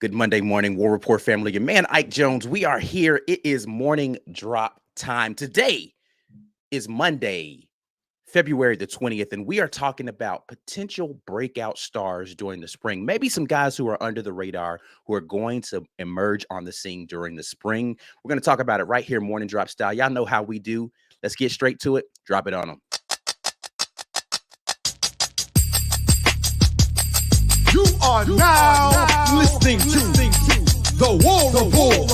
Good Monday morning, War Report family. Your man, Ike Jones. We are here. It is morning drop time. Today is Monday, February the 20th, and we are talking about potential breakout stars during the spring. Maybe some guys who are under the radar who are going to emerge on the scene during the spring. We're going to talk about it right here, morning drop style. Y'all know how we do. Let's get straight to it. Drop it on them. You are now listening to the War Report.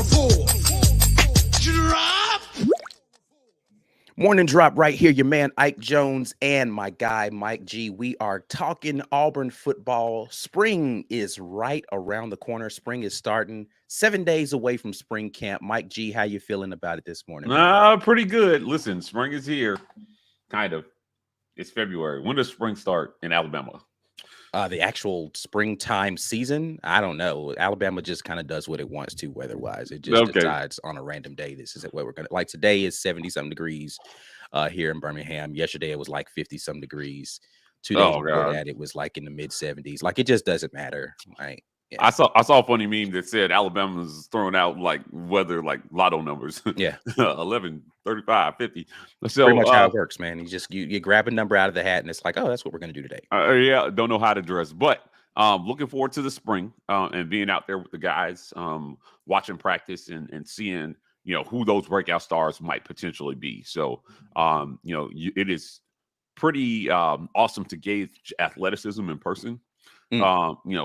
Drop. Morning drop right here. Your man Ike Jones and my guy Mike G. We are talking Auburn football. Spring is right around the corner. Spring is starting 7 days away from spring camp. Mike G, how you feeling about it this morning? Pretty good. Listen, spring is here. Kind of. It's February. When does spring start in Alabama? The actual springtime season, I don't know. Alabama just kind of does what it wants to weather-wise. It just decides on a random day. This is what we're going to like. Today is 70-something degrees here in Birmingham. Yesterday it was like 50-some degrees. 2 days before that it was like in the mid-70s. Like it just doesn't matter. Right? Yeah. I saw a funny meme that said Alabama's throwing out like weather, like lotto numbers. Yeah. 11, 35, 50. So pretty much how it works, man. You grab a number out of the hat and it's like, oh, that's what we're going to do today. Yeah, don't know how to dress, but looking forward to the spring and being out there with the guys, watching practice and seeing, who those breakout stars might potentially be. So, it is pretty awesome to gauge athleticism in person.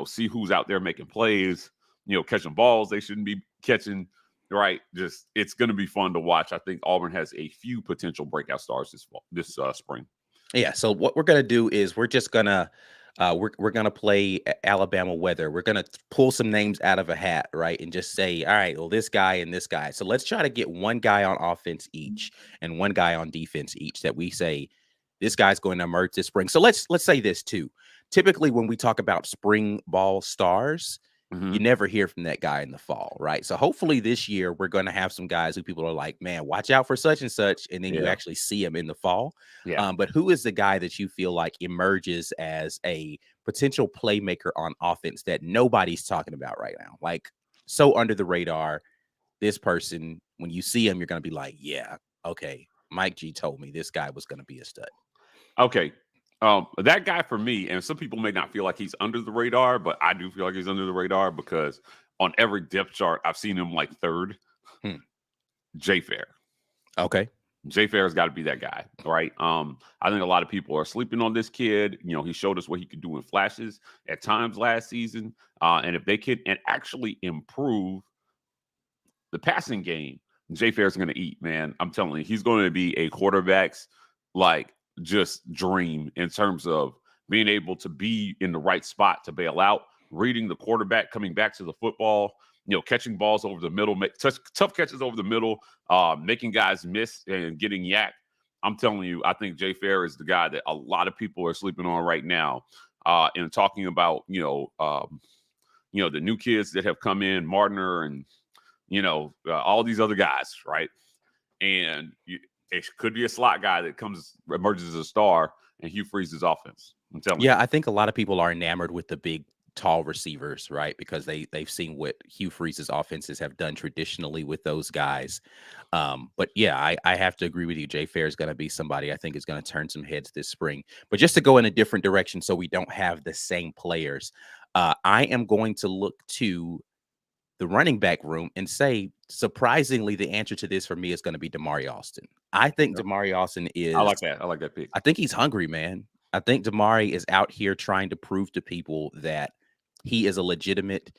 See who's out there making plays, catching balls they shouldn't be catching, right? Just it's going to be fun to watch. I think Auburn has a few potential breakout stars this spring. Yeah. So what we're going to do is we're just going to we're going to play Alabama weather. We're going to pull some names out of a hat, right? And just say, all right, well, this guy and this guy. So let's try to get one guy on offense each and one guy on defense each that we say this guy's going to emerge this spring. So let's say this too. Typically, when we talk about spring ball stars, you never hear from that guy in the fall, right? So hopefully this year we're going to have some guys who people are like, man, watch out for such and such, and then you actually see him in the fall. Yeah. But who is the guy that you feel like emerges as a potential playmaker on offense that nobody's talking about right now? Like so under the radar, this person, when you see him, you're going to be like, yeah, okay, Mike G told me this guy was going to be a stud. Okay. That guy for me, and some people may not feel like he's under the radar, but I do feel like he's under the radar because on every depth chart, I've seen him like third. Jay Fair. Okay. Jay Fair's got to be that guy, right? I think a lot of people are sleeping on this kid. He showed us what he could do in flashes at times last season. And if they can and actually improve the passing game, Jay Fair's going to eat, man. I'm telling you, he's going to be a quarterback's just dream in terms of being able to be in the right spot to bail out, reading the quarterback, coming back to the football, catching balls over the middle, tough catches over the middle, making guys miss and getting yacked. I'm telling you, I think Jay Fair is the guy that a lot of people are sleeping on right now. And talking about, the new kids that have come in, Martiner and, all these other guys, right? And it could be a slot guy that emerges as a star and Hugh Freeze's offense. I'm telling you. Yeah, I think a lot of people are enamored with the big, tall receivers, right? Because they've seen what Hugh Freeze's offenses have done traditionally with those guys. But yeah, I have to agree with you. Jay Fair is going to be somebody I think is going to turn some heads this spring. But just to go in a different direction so we don't have the same players, I am going to look to the running back room and say, surprisingly, the answer to this for me is going to be Damari Alston. I think Damari Alston is. I like that. I like that pick. I think he's hungry, man. I think Damari is out here trying to prove to people that he is a legitimate,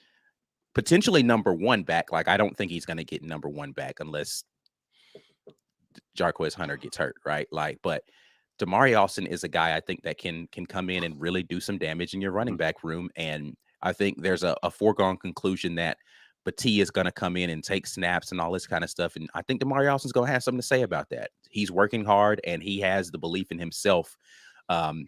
potentially number one back. Like, I don't think he's going to get number one back unless Jarquez Hunter gets hurt, right? But Damari Alston is a guy I think that can come in and really do some damage in your running back room. And I think there's a foregone conclusion that Battie is going to come in and take snaps and all this kind of stuff. And I think Damari Alston's going to have something to say about that. He's working hard and he has the belief in himself.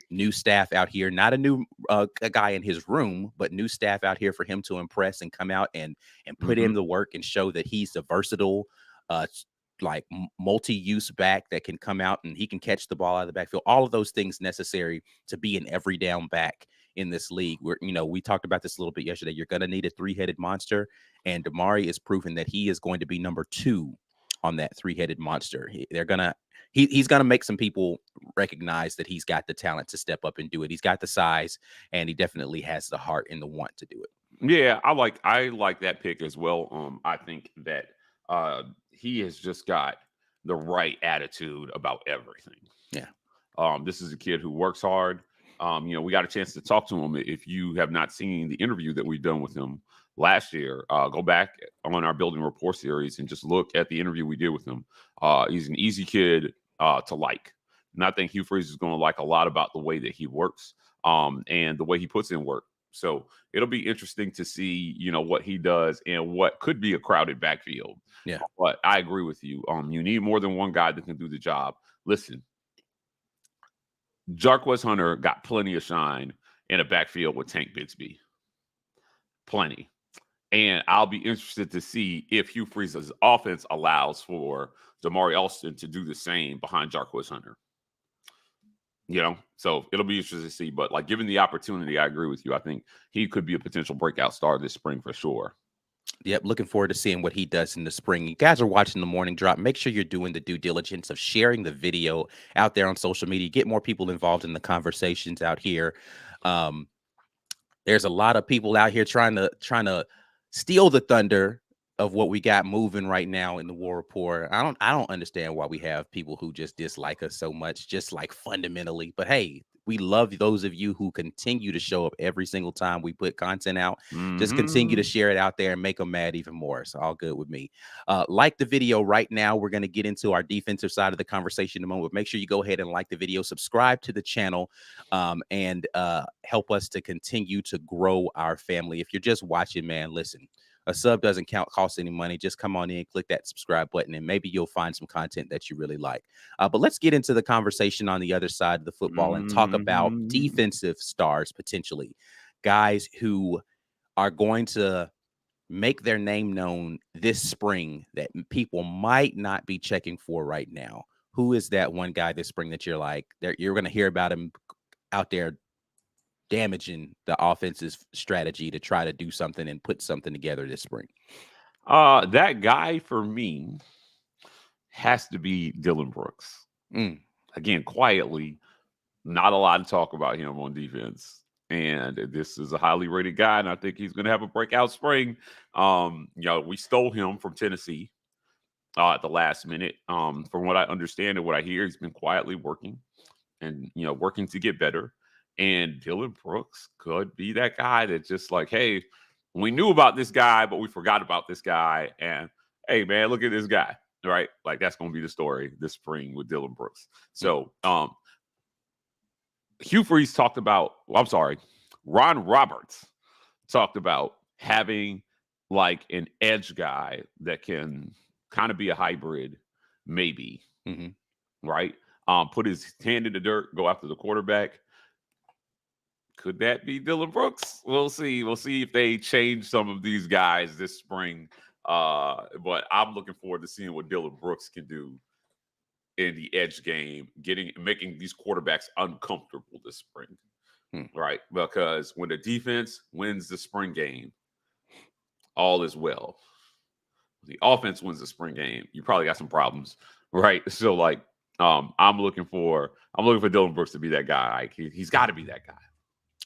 New staff out here, not a new a guy in his room, but new staff out here for him to impress and come out and put in the work and show that he's a versatile, multi-use back that can come out and he can catch the ball out of the backfield. All of those things necessary to be an every down back in this league. We talked about this a little bit yesterday. You're going to need a three-headed monster, and Damari is proving that he is going to be number 2 on that three-headed monster. He's gonna make some people recognize that he's got the talent to step up and do it. He's got the size, and he definitely has the heart and the want to do it. Yeah, I like that pick as well. I think that he has just got the right attitude about everything. Yeah. This is a kid who works hard. We got a chance to talk to him. If you have not seen the interview that we've done with him last year, go back on our Building Rapport series and just look at the interview we did with him. He's an easy kid to like. And I think Hugh Freeze is going to like a lot about the way that he works and the way he puts in work. So it'll be interesting to see, what he does and what could be a crowded backfield. Yeah. But I agree with you. You need more than one guy that can do the job. Listen, Jarquez Hunter got plenty of shine in a backfield with Tank Bigsby. Plenty. And I'll be interested to see if Hugh Freeze's offense allows for Damari Alston to do the same behind Jarquez Hunter. So it'll be interesting to see. But given the opportunity, I agree with you. I think he could be a potential breakout star this spring for sure. Yep, looking forward to seeing what he does in the spring. You guys are watching the Morning Drop. Make sure you're doing the due diligence of sharing the video out there on social media. Get more people involved in the conversations out here. There's a lot of people out here trying to steal the thunder of what we got moving right now in the War Report. I don't understand why we have people who just dislike us so much, just fundamentally. But hey, we love those of you who continue to show up every single time we put content out. Just continue to share it out there and make them mad even more. It's all good with me. Like the video right now. We're going to get into our defensive side of the conversation in a moment. Make sure you go ahead and like the video, subscribe to the channel, and help us to continue to grow our family. If you're just watching, man, listen. A sub doesn't cost any money. Just come on in, click that subscribe button, and maybe you'll find some content that you really like. But let's get into the conversation on the other side of the football and talk about defensive stars, potentially guys who are going to make their name known this spring that people might not be checking for right now. Who is that one guy this spring that you're going to hear about him out there damaging the offensive strategy to try to do something and put something together this spring? That guy for me has to be Dylan Brooks. Again, quietly, not a lot to talk about him on defense. And this is a highly rated guy, and I think he's going to have a breakout spring. We stole him from Tennessee at the last minute. From what I understand and what I hear, he's been quietly working and, working to get better. And Dylan Brooks could be that guy that just hey, we knew about this guy, but we forgot about this guy. And hey, man, look at this guy, right? That's going to be the story this spring with Dylan Brooks. So Hugh Freeze talked about, Ron Roberts talked about having an edge guy that can kind of be a hybrid, maybe, right? Put his hand in the dirt, go after the quarterback. Could that be Dylan Brooks? We'll see. We'll see if they change some of these guys this spring. But I'm looking forward to seeing what Dylan Brooks can do in the edge game, making these quarterbacks uncomfortable this spring. Right? Because when the defense wins the spring game, all is well. When the offense wins the spring game, you probably got some problems, right? So I'm looking for Dylan Brooks to be that guy. He's got to be that guy.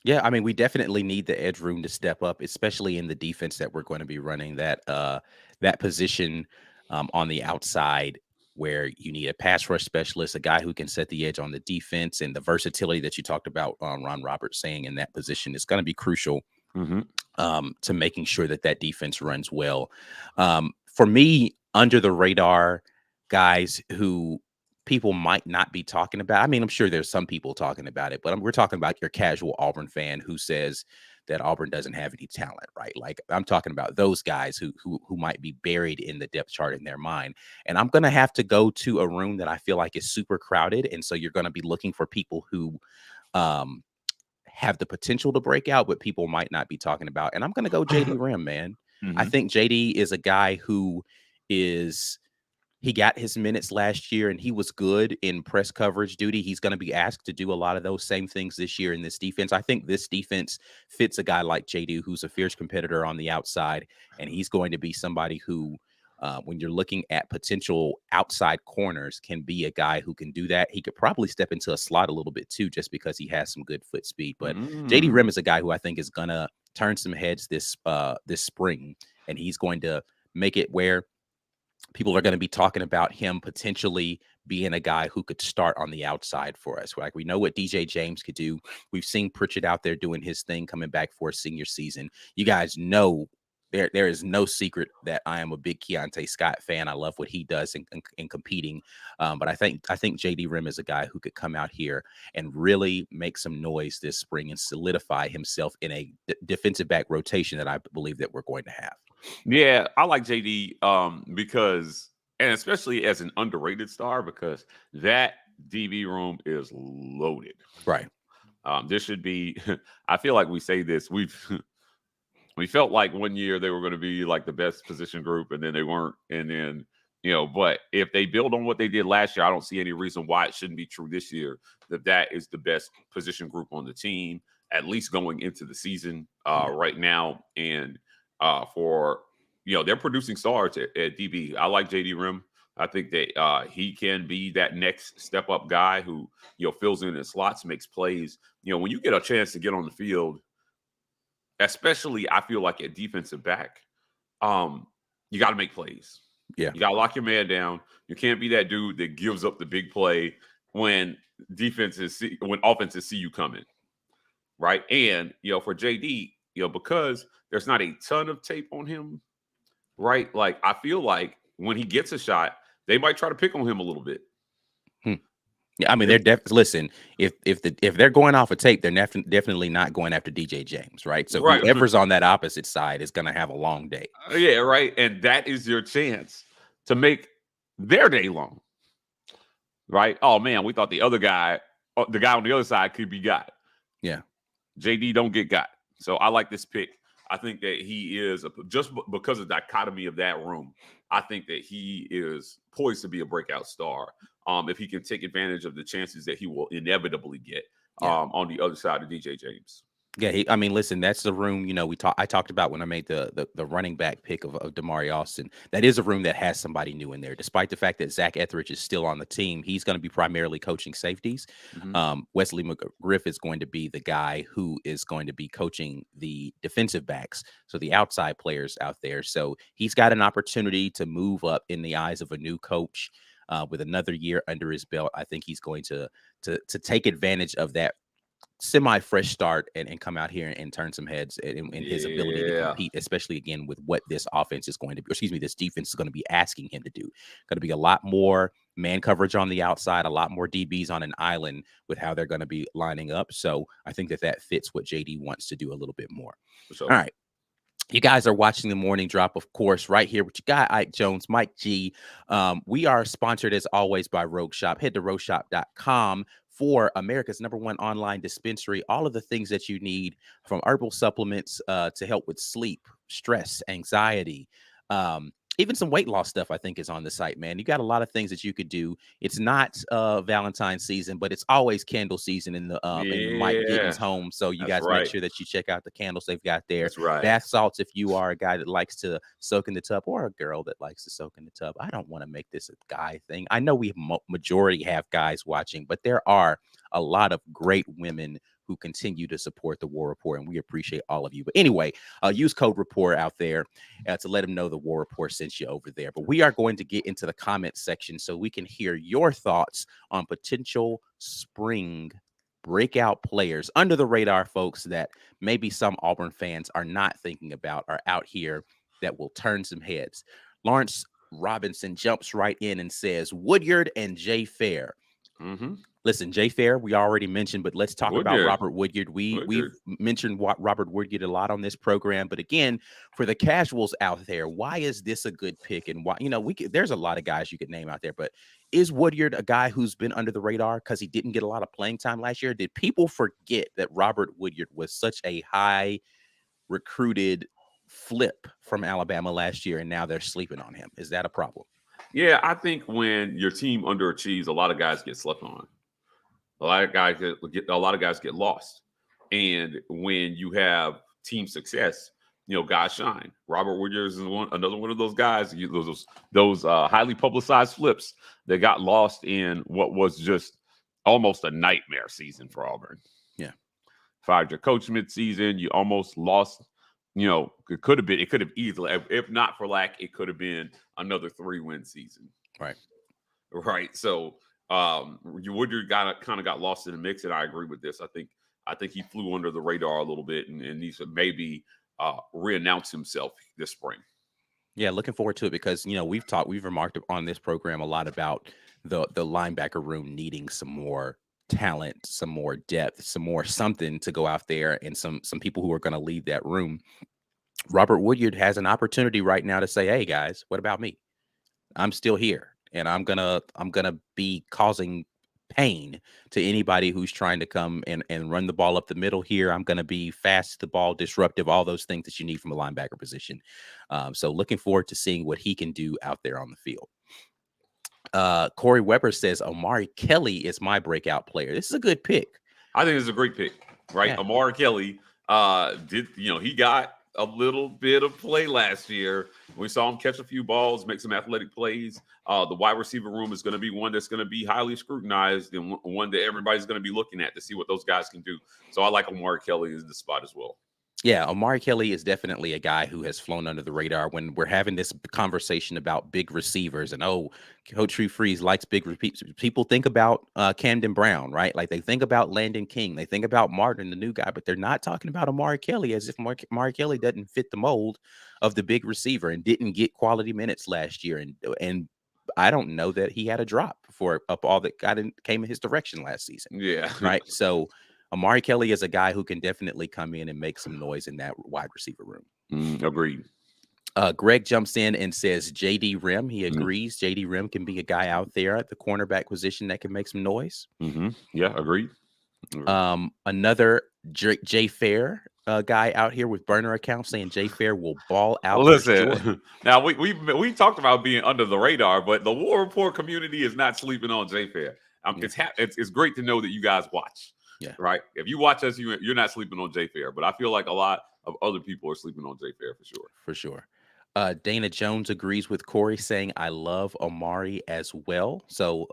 Yeah, I mean, we definitely need the edge room to step up, especially in the defense that we're going to be running. That position on the outside where you need a pass rush specialist, a guy who can set the edge on the defense, and the versatility that you talked about, Ron Roberts saying in that position is going to be crucial to making sure that defense runs well. For me, under the radar guys who people might not be talking about. I mean, I'm sure there's some people talking about it, but we're talking about your casual Auburn fan who says that Auburn doesn't have any talent, right? I'm talking about those guys who might be buried in the depth chart in their mind. And I'm going to have to go to a room that I feel like is super crowded. And so you're going to be looking for people who have the potential to break out, but people might not be talking about. And I'm going to go JD Rim, man. I think JD is a guy who is He got his minutes last year and he was good in press coverage duty. He's going to be asked to do a lot of those same things this year in this defense. I think this defense fits a guy like JD, who's a fierce competitor on the outside. And he's going to be somebody who, when you're looking at potential outside corners, can be a guy who can do that. He could probably step into a slot a little bit too, just because he has some good foot speed. But JD Mm. Rim is a guy who I think is going to turn some heads this spring. And he's going to make it where people are going to be talking about him potentially being a guy who could start on the outside for us. Like, we know what DJ James could do. We've seen Pritchard out there doing his thing, coming back for a senior season. You guys know there is no secret that I am a big Keontae Scott fan. I love what he does in competing. But I think JD Rim is a guy who could come out here and really make some noise this spring and solidify himself in a defensive back rotation that I believe that we're going to have. Yeah, I like JD because, and especially as an underrated star, because that DB room is loaded. Right. This should be. I feel like we say this. We felt like one year they were going to be like the best position group, and then they weren't. And then, but if they build on what they did last year, I don't see any reason why it shouldn't be true this year. That is the best position group on the team, at least going into the season right now. And for they're producing stars at DB. I like JD Rim. I think that he can be that next step up guy who fills in the slots, makes plays. When you get a chance to get on the field, especially I feel like at defensive back, you got to make plays. Yeah, you got to lock your man down. You can't be that dude that gives up the big play when offenses see you coming, right? And for JD, because there's not a ton of tape on him, right? Like, I feel like when he gets a shot, they might try to pick on him a little bit. Yeah, I mean, they're definitely, listen, if they're going off a tape, they're definitely not going after DJ James, right? So Right. whoever's on that opposite side is going to have a long day. Yeah, right. And that is your chance to make their day long, right? Oh man, we thought the other guy, the guy on the other side, could be got. Yeah, JD don't get got. So I like this pick. I think that he is just because of the dichotomy of that room. I think that he is poised to be a breakout star. If he can take advantage of the chances that he will inevitably get on the other side of DJ James. Yeah, I mean, listen, that's the room. I talked about when I made the running back pick of Damari Austin. That is a room that has somebody new in there. Despite the fact that Zach Etheridge is still on the team, he's going to be primarily coaching safeties. Wesley McGriff is going to be the guy who is going to be coaching the defensive backs, so the outside players out there. So he's got an opportunity to move up in the eyes of a new coach with another year under his belt. I think he's going to take advantage of that semi-fresh start and come out here and turn some heads in his ability to compete, especially again with what this offense is going to be, this defense is going to be asking him to do. Going to be a lot more man coverage on the outside, a lot more DBs on an island with how they're going to be lining up. So I think that fits what JD wants to do a little bit more. All right. You guys are watching the Morning Drop, of course, right here with your guy, Ike Jones, Mike G. We are sponsored, as always, by Rogue Shop. Head to rogueshop.com for America's #1 online dispensary. All of the things that you need, from herbal supplements to help with sleep, stress, anxiety, even some weight loss stuff, I think, is on the site, man. You got a lot of things that you could do. It's not Valentine's season, but it's always candle season in the Mike Gittens home. So you guys make sure that you check out the candles they've got there. That's right. Bath salts, if you are a guy that likes to soak in the tub, or a girl that likes to soak in the tub. I don't want to make this a guy thing. I know we majority have guys watching, but there are a lot of great women who continue to support the War Report, and we appreciate all of you. But anyway, use code REPORT out there to let them know the War Report sent you over there. But we are going to get into the comment section so we can hear your thoughts on potential spring breakout players under the radar, folks, that maybe some Auburn fans are not thinking about, are out here that will turn some heads. Lawrence Robinson jumps right in and says Woodyard and Jay Fair. Listen, Jay Fair, we already mentioned, but let's talk about Robert Woodyard. We've mentioned Robert Woodyard a lot on this program, but again, for the casuals out there, why is this a good pick? And why, there's a lot of guys you could name out there, but is Woodyard a guy who's been under the radar because he didn't get a lot of playing time last year? Did people forget that Robert Woodyard was such a high recruited flip from Alabama last year, and now they're sleeping on him? Is that a problem? Yeah, I think when your team underachieves, a lot of guys get slept on. A lot of guys get lost. And when you have team success, guys shine. Robert Williams is another one of those guys. Those highly publicized flips that got lost in what was just almost a nightmare season for Auburn. Yeah. Fired your coach mid-season. You almost lost. It could have easily, if not for lack, it could have been another 3-win season. Right. Right. So Woodard kind of got lost in the mix, and I agree with this. I think he flew under the radar a little bit, and needs to maybe re-announce himself this spring. Yeah, looking forward to it because we've remarked on this program a lot about the linebacker room needing some more talent, some more depth, some more something to go out there, and some people who are going to lead that room. Robert Woodyard has an opportunity right now to say, "Hey guys, what about me? I'm still here, and I'm gonna be causing pain to anybody who's trying to come and run the ball up the middle here. I'm gonna be fast to the ball, disruptive, all those things that you need from a linebacker position. So looking forward to seeing what he can do out there on the field." Corey Weber says Omari Kelly is my breakout player. This is a good pick. I think it's a great pick, right? Yeah. Omari Kelly he got a little bit of play last year. We saw him catch a few balls, make some athletic plays. The wide receiver room is going to be one that's going to be highly scrutinized and one that everybody's going to be looking at to see what those guys can do. So I like Omari Kelly in the spot as well. Yeah, Omari Kelly is definitely a guy who has flown under the radar when we're having this conversation about big receivers. And Coach Hugh Freeze likes big people think about Camden Brown, right? Like they think about Landon King, they think about Martin, the new guy, but they're not talking about Omari Kelly as if Omari Kelly doesn't fit the mold of the big receiver and didn't get quality minutes last year. And I don't know that he had a drop for up all that came in his direction last season. Yeah, right. So Omari Kelly is a guy who can definitely come in and make some noise in that wide receiver room. Agreed. Greg jumps in and says J.D. Rim. He agrees. J.D. Rim can be a guy out there at the cornerback position that can make some noise. Yeah, agreed. Another Jay Fair guy out here with burner accounts saying Jay Fair will ball out. Listen, now we talked about being under the radar, but the War Report community is not sleeping on Jay Fair. It's great to know that you guys watch. Yeah. Right. If you watch us, you're not sleeping on Jay Fair, but I feel like a lot of other people are sleeping on Jay Fair for sure. For sure. Dana Jones agrees with Corey saying, I love Omari as well. So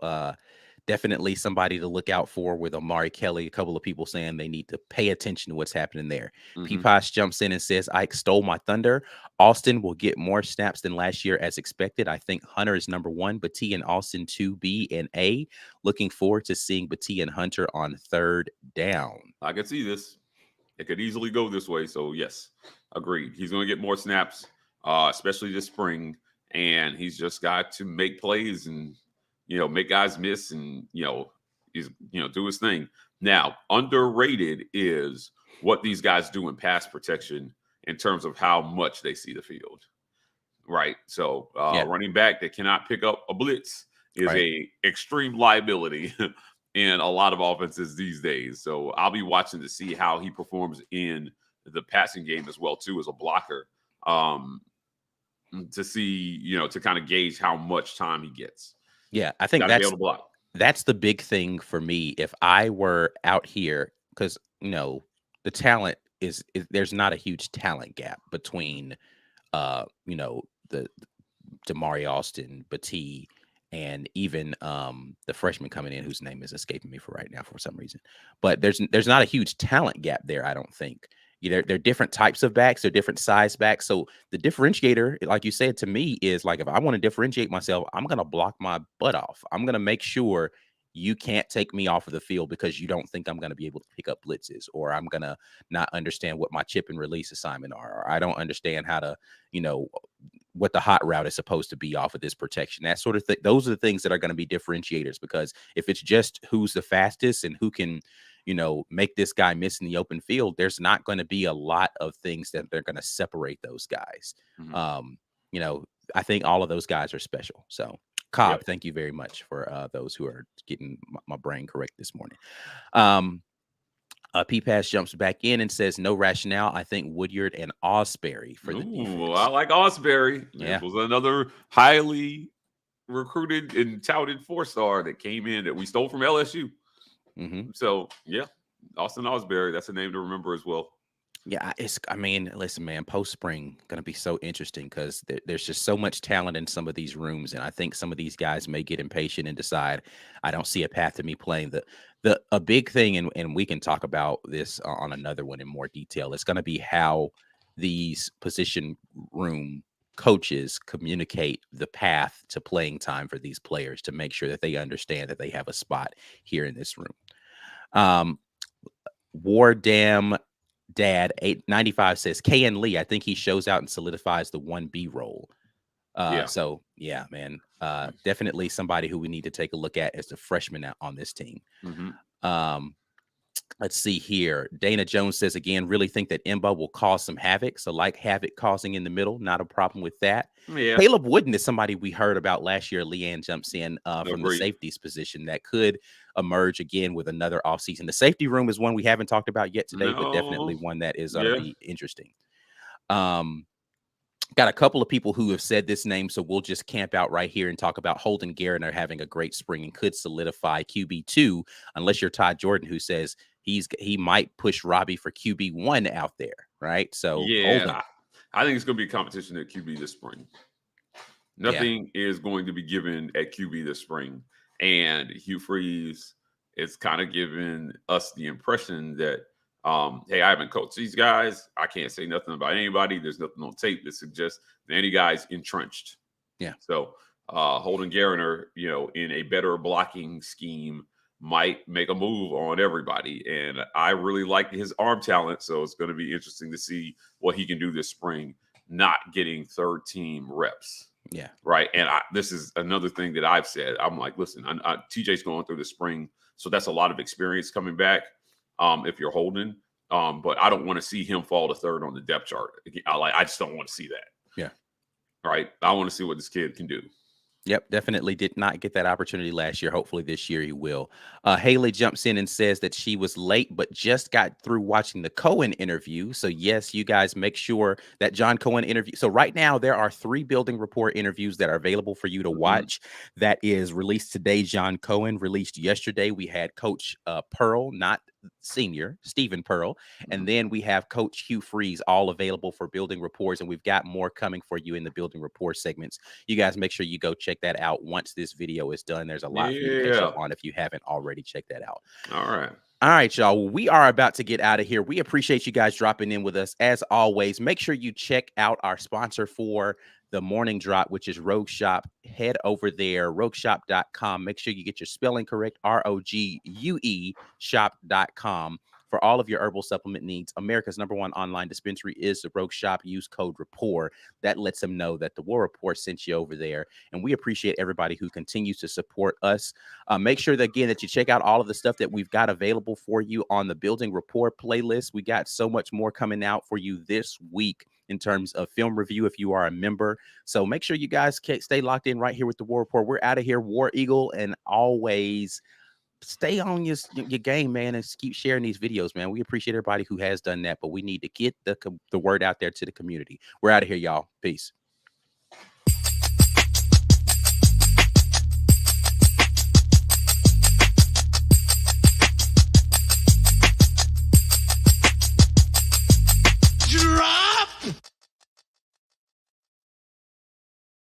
definitely somebody to look out for with Omari Kelly. A couple of people saying they need to pay attention to what's happening there. Peeposh jumps in and says, Ike stole my thunder. Austin will get more snaps than last year as expected. I think Hunter is number 1, Battie and Austin 2B and A. Looking forward to seeing Battie and Hunter on third down. I can see this. It could easily go this way. So yes, agreed. He's going to get more snaps, especially this spring. And he's just got to make plays and, make guys miss and, do his thing. Now, underrated is what these guys do in pass protection in terms of how much they see the field. Right. So running back that cannot pick up a blitz is a extreme liability in a lot of offenses these days. So I'll be watching to see how he performs in the passing game as well, too, as a blocker, to see, to kind of gauge how much time he gets. Yeah, I think that's the big thing for me. If I were out here, because, the talent is there's not a huge talent gap between, the Damari Austin, Battie, and even the freshman coming in whose name is escaping me for right now for some reason. But there's not a huge talent gap there, I don't think. They're different types of backs, they're different size backs. So the differentiator, like you said to me, is like if I want to differentiate myself, I'm going to block my butt off. I'm going to make sure you can't take me off of the field because you don't think I'm going to be able to pick up blitzes, or I'm going to not understand what my chip and release assignment are, or I don't understand how to, what the hot route is supposed to be off of this protection, that sort of thing. Those are the things that are going to be differentiators, because if it's just who's the fastest and who can, make this guy miss in the open field, there's not going to be a lot of things that they're going to separate those guys. I think all of those guys are special. So Cobb, thank you very much for those who are getting my brain correct this morning. P-Pass jumps back in and says, no rationale. I think Woodyard and Osbury for the defense. I like Osbury. Yeah. It was another highly recruited and touted 4-star that came in that we stole from LSU. Mhm. So yeah, Austin Osbury, that's a name to remember as well. Yeah, I mean, listen, man, post spring gonna be so interesting because there's just so much talent in some of these rooms, and I think some of these guys may get impatient and decide, I don't see a path to me playing the a big thing, and we can talk about this on another one in more detail. It's gonna be how these position room coaches communicate the path to playing time for these players to make sure that they understand that they have a spot here in this room. Um, War Dam Dad 895 says KN Lee. I think he shows out and solidifies the 1B role. Yeah. So yeah, man, definitely somebody who we need to take a look at as the freshman on this team. Hmm. Um, let's see here. Dana Jones says again, really think that Imba will cause some havoc. So like havoc causing in the middle, not a problem with that. Yeah. Caleb Wooden is somebody we heard about last year. Leanne jumps in from the Agreed. safeties position that could emerge again with another offseason. The safety room is one we haven't talked about yet today, but definitely No. one that is going to Yeah. be interesting. Got a couple of people who have said this name, so we'll just camp out right here and talk about Holden Garner having a great spring and could solidify QB2, unless you're Todd Jordan, who says he might push Robbie for QB1 out there, right? So Holden, Yeah. I think it's going to be competition at QB this spring. yeah, Nothing is going to be given at QB this spring. And Hugh Freeze is kind of giving us the impression that, hey, I haven't coached these guys. I can't say nothing about anybody. There's nothing on tape that suggests that any guy's entrenched. yeah. So Holden Garner, in a better blocking scheme, might make a move on everybody. And I really like his arm talent. So it's going to be interesting to see what he can do this spring, not getting third team reps. Yeah. Right. And this is another thing that I've said. I'm like, listen, TJ's going through the spring. So that's a lot of experience coming back if you're holding. But I don't want to see him fall to third on the depth chart. I just don't want to see that. Yeah. Right. I want to see what this kid can do. Yep, definitely did not get that opportunity last year. Hopefully this year he will. Haley jumps in and says that she was late, but just got through watching the Cohen interview. So yes, you guys make sure that John Cohen interview. So right now there are 3 Building Report interviews that are available for you to watch. That is released today. John Cohen released yesterday. We had Coach Pearl, not senior, Stephen Pearl. And then we have Coach Hugh Freeze, all available for Building Reports. And we've got more coming for you in the Building Report segments. You guys make sure you go check that out once this video is done. There's a lot for you to catch up on if you haven't already checked that out. All right. All right, y'all. We are about to get out of here. We appreciate you guys dropping in with us. As always, make sure you check out our sponsor for the morning drop, which is Rogue Shop. Head over there, rogueshop.com. Make sure you get your spelling correct, ROGUE shop.com. For all of your herbal supplement needs, America's #1 online dispensary is the Rogue Shop. Use code RAPPORT. That lets them know that the War Report sent you over there. And we appreciate everybody who continues to support us. Make sure that, again, that you check out all of the stuff that we've got available for you on the Building Report playlist. We got so much more coming out for you this week in terms of film review if you are a member. So make sure you guys stay locked in right here with the War Report. We're out of here. War Eagle, and always stay on your game, man, and keep sharing these videos, man. We appreciate everybody who has done that, but we need to get the word out there to the community. We're out of here, y'all. Peace.